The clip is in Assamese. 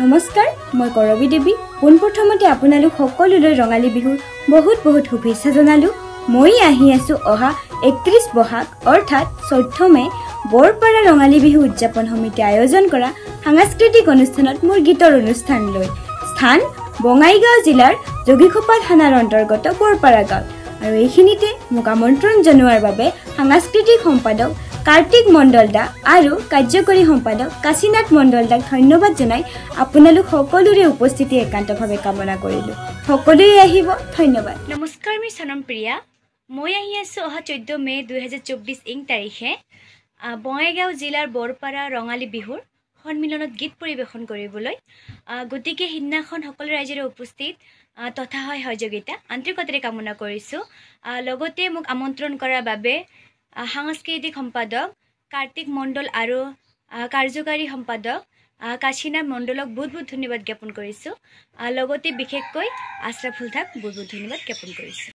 নমস্কাৰ, মই কৰবী দেৱী। পোনপ্ৰথমতে আপোনালোক সকলোলৈ ৰঙালী বিহুৰ বহুত শুভেচ্ছা জনালোঁ। মই আহি আছোঁ অহা 31 বহাগ অৰ্থাৎ 14 মে বৰপাৰা ৰঙালী বিহু উদযাপন সমিতিয়ে আয়োজন কৰা সাংস্কৃতিক অনুষ্ঠানত মোৰ গীতৰ অনুষ্ঠান লৈ। স্থান বঙাইগাঁও জিলাৰ যোগীঘোপা থানাৰ অন্তৰ্গত বৰপাৰা গাঁও। আৰু এইখিনিতে মোক আমন্ত্ৰণ জনোৱাৰ বাবে সাংস্কৃতিক সম্পাদক কাৰ্তিক মণ্ডল দা আৰু কাৰ্যকৰী সম্পাদক কাশীনাথ মণ্ডল দাক ধন্যবাদ জনাই আপোনালোক সকলোৰে উপস্থিতি একান্তভাৱে কামনা কৰিলোঁ। সকলোৱে আহিব, ধন্যবাদ। নমস্কাৰ, মই সনম প্ৰিয়া। মই আহি আছোঁ অহা 14 মে 2024 তাৰিখে বঙাইগাঁও জিলাৰ বৰপাৰা ৰঙালী বিহুৰ সন্মিলনত গীত পৰিৱেশন কৰিবলৈ। গতিকে সিদিনাখন সকলো ৰাইজৰে উপস্থিত তথা সহযোগিতা আন্তৰিকতাৰে কামনা কৰিছোঁ। লগতে মোক আমন্ত্ৰণ কৰাৰ বাবে সাংস্কৃতিক সম্পাদক কাৰ্তিক মণ্ডল আৰু কাৰ্যকাৰী সম্পাদক কাশীনাথ মণ্ডলক বহুত ধন্যবাদ জ্ঞাপন কৰিছোঁ। লগতে বিশেষকৈ আশ্ৰাফুল দাক বহুত ধন্যবাদ জ্ঞাপন কৰিছোঁ।